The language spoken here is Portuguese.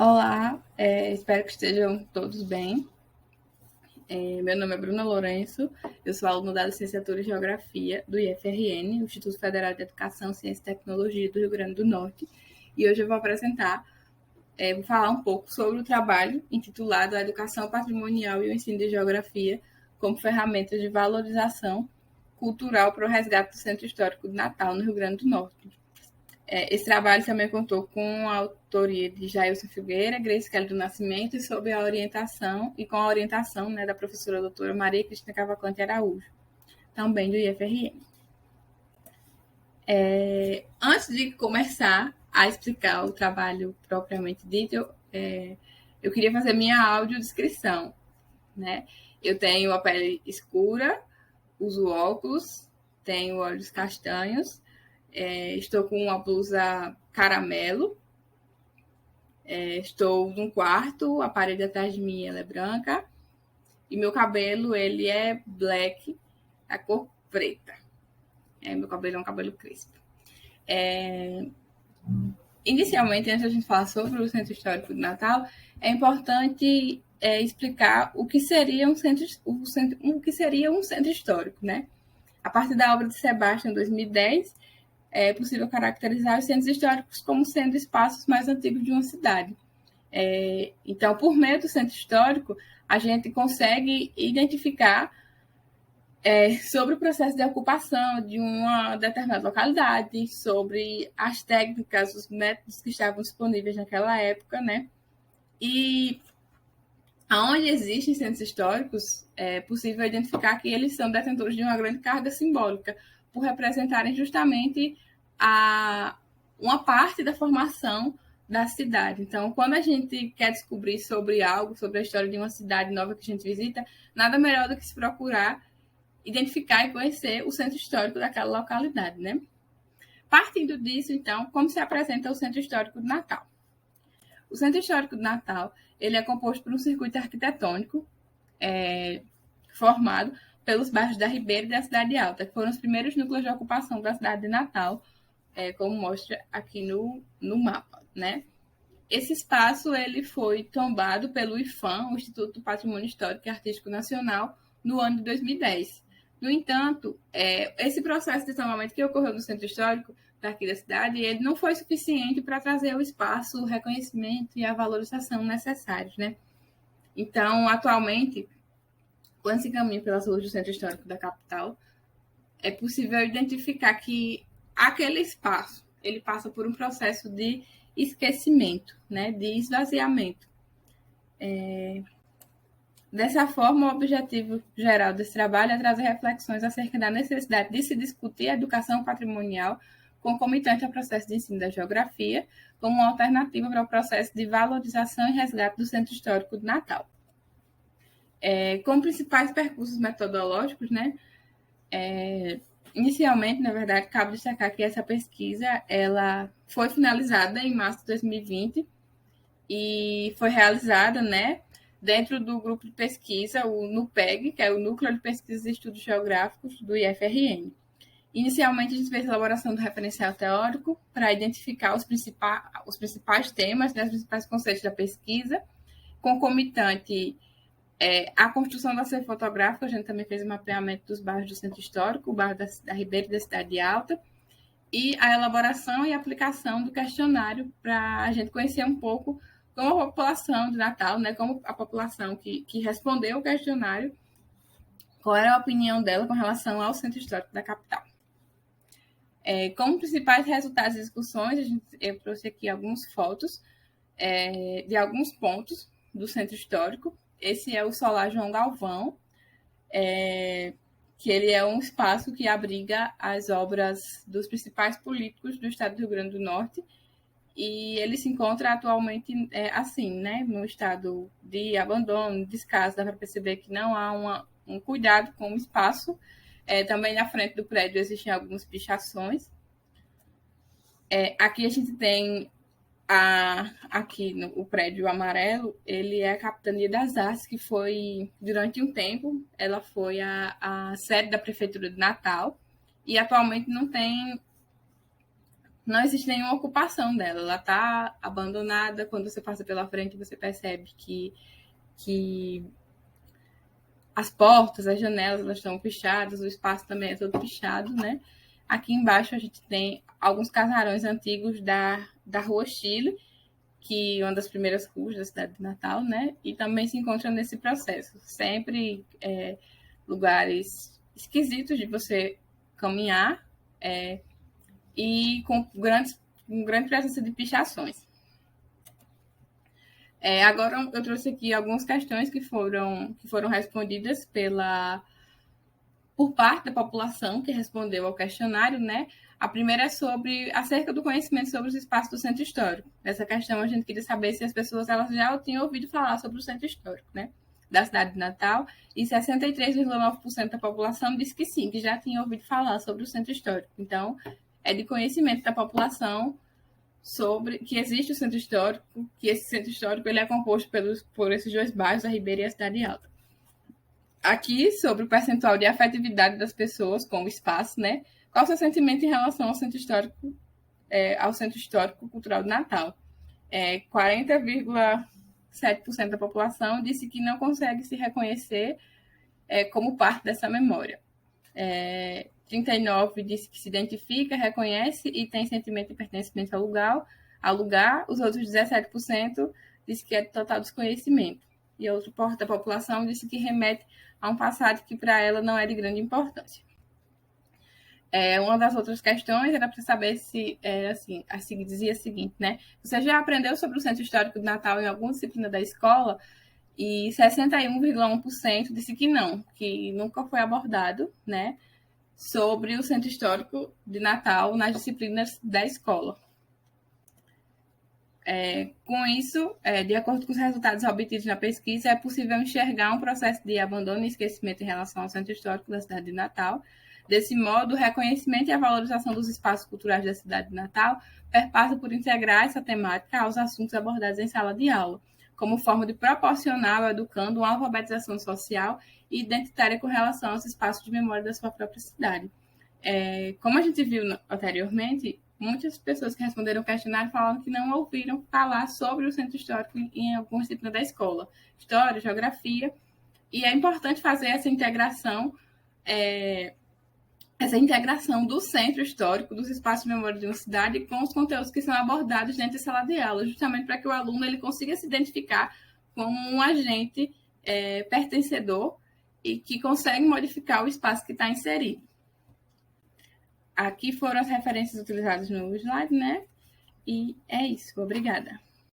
Olá, espero que estejam todos bem. Meu nome é Bruna Lourenço, eu sou aluna da Licenciatura em Geografia do IFRN, Instituto Federal de Educação, Ciência e Tecnologia do Rio Grande do Norte, e hoje eu vou vou falar um pouco sobre o trabalho intitulado A Educação Patrimonial e o Ensino de Geografia como ferramentas de valorização cultural para o resgate do Centro Histórico de Natal, no Rio Grande do Norte. Esse trabalho também contou com a autoria de Jailson Filgueira, Grace Kelly do Nascimento, e sob a orientação da professora doutora Maria Cristina Cavalcante Araújo, também do IFRN. Antes de começar a explicar o trabalho propriamente dito, eu queria fazer minha audiodescrição. Né? Eu tenho a pele escura, uso óculos, tenho olhos castanhos, estou com uma blusa caramelo, estou num quarto, a parede atrás de mim ela é branca, e meu cabelo ele é black, a cor preta. Meu cabelo é um cabelo crespo. Inicialmente, antes de a gente falar sobre o Centro Histórico de Natal, é importante explicar o que seria um centro histórico, né? A partir da obra de Sebastião, em 2010, é possível caracterizar os centros históricos como sendo espaços mais antigos de uma cidade. Então, por meio do centro histórico, a gente consegue identificar sobre o processo de ocupação de uma determinada localidade, sobre as técnicas, os métodos que estavam disponíveis naquela época, né? E aonde existem centros históricos, é possível identificar que eles são detentores de uma grande carga simbólica, por representarem justamente uma parte da formação da cidade. Então, quando a gente quer descobrir sobre algo, sobre a história de uma cidade nova que a gente visita, nada melhor do que se procurar identificar e conhecer o centro histórico daquela localidade, né? Partindo disso, então, como se apresenta o Centro Histórico de Natal? O Centro Histórico de Natal ele é composto por um circuito arquitetônico formado pelos bairros da Ribeira e da Cidade Alta, que foram os primeiros núcleos de ocupação da cidade de Natal, como mostra aqui no mapa, né? Esse espaço ele foi tombado pelo IPHAN, o Instituto do Patrimônio Histórico e Artístico Nacional, no ano de 2010. No entanto, esse processo de tombamento que ocorreu no centro histórico daqui da cidade, ele não foi suficiente para trazer ao espaço o reconhecimento e a valorização necessários, né? Então, atualmente, quando se caminha pelas ruas do centro histórico da capital, é possível identificar que aquele espaço ele passa por um processo de esquecimento, né, de esvaziamento. Dessa forma, o objetivo geral desse trabalho é trazer reflexões acerca da necessidade de se discutir a educação patrimonial concomitante ao processo de ensino da geografia, como uma alternativa para o processo de valorização e resgate do Centro Histórico de Natal. Como principais percursos metodológicos, né, inicialmente, na verdade, cabe destacar que essa pesquisa ela foi finalizada em março de 2020 e foi realizada, né, dentro do grupo de pesquisa, o NUPEG, que é o Núcleo de Pesquisas e Estudos Geográficos do IFRN. Inicialmente, a gente fez a elaboração do referencial teórico para identificar os principais temas, né, os principais conceitos da pesquisa, concomitante a construção da série fotográfica. A gente também fez o mapeamento dos bairros do Centro Histórico, o bairro da Ribeira e da Cidade Alta, e a elaboração e aplicação do questionário para a gente conhecer um pouco como a população de Natal, né, como a população que respondeu o questionário, qual era a opinião dela com relação ao Centro Histórico da capital. Como principais resultados das discussões, eu trouxe aqui algumas fotos de alguns pontos do Centro Histórico. Esse é o Solar João Galvão, que ele é um espaço que abriga as obras dos principais políticos do estado do Rio Grande do Norte, e ele se encontra atualmente assim, né, no estado de abandono, descaso. Dá para perceber que não há um cuidado com o espaço. Também na frente do prédio existem algumas pichações. Aqui a gente tem o prédio amarelo, ele é a Capitania das Artes, que foi, durante um tempo, ela foi a sede da Prefeitura de Natal, e atualmente não tem não existe nenhuma ocupação dela, ela está abandonada. Quando você passa pela frente, você percebe que as portas, as janelas, elas estão pichadas, o espaço também é todo pichado, né? Aqui embaixo a gente tem alguns casarões antigos da Rua Chile, que é uma das primeiras ruas da cidade de Natal, né? E também se encontra nesse processo. Sempre lugares esquisitos de você caminhar e com grande presença de pichações. Agora eu trouxe aqui algumas questões que foram respondidas por parte da população que respondeu ao questionário, né? A primeira é acerca do conhecimento sobre os espaços do centro histórico. Nessa questão, a gente queria saber se as pessoas elas já tinham ouvido falar sobre o centro histórico, né? Da cidade de Natal, e 63,9% da população disse que sim, que já tinha ouvido falar sobre o centro histórico. Então, é de conhecimento da população sobre que existe o centro histórico, que esse centro histórico ele é composto por esses dois bairros, a Ribeira e a Cidade Alta. Aqui, sobre o percentual de afetividade das pessoas com o espaço, né? Qual o seu sentimento em relação ao Centro Histórico Cultural de Natal? 40,7% da população disse que não consegue se reconhecer como parte dessa memória. 39% disse que se identifica, reconhece e tem sentimento de pertencimento ao lugar. Os outros 17% disse que é de total desconhecimento. E outro porte da população disse que remete a um passado que para ela não é de grande importância. Uma das outras questões era para saber se dizia o seguinte, né? Você já aprendeu sobre o Centro Histórico de Natal em alguma disciplina da escola? E 61,1% disse que não, que nunca foi abordado, né, sobre o Centro Histórico de Natal nas disciplinas da escola. Com isso, de acordo com os resultados obtidos na pesquisa, é possível enxergar um processo de abandono e esquecimento em relação ao Centro Histórico da cidade de Natal. Desse modo, o reconhecimento e a valorização dos espaços culturais da cidade de Natal perpassa por integrar essa temática aos assuntos abordados em sala de aula, como forma de proporcionar ao educando uma alfabetização social e identitária com relação aos espaços de memória da sua própria cidade. Como a gente viu anteriormente, muitas pessoas que responderam o questionário falaram que não ouviram falar sobre o centro histórico em alguma disciplina da escola, história, geografia, e é importante fazer essa integração do centro histórico, dos espaços de memória de uma cidade, com os conteúdos que são abordados dentro da sala de aula, justamente para que o aluno ele consiga se identificar como um agente pertencedor e que consegue modificar o espaço que está inserido. Aqui foram as referências utilizadas no slide, né? E é isso. Obrigada.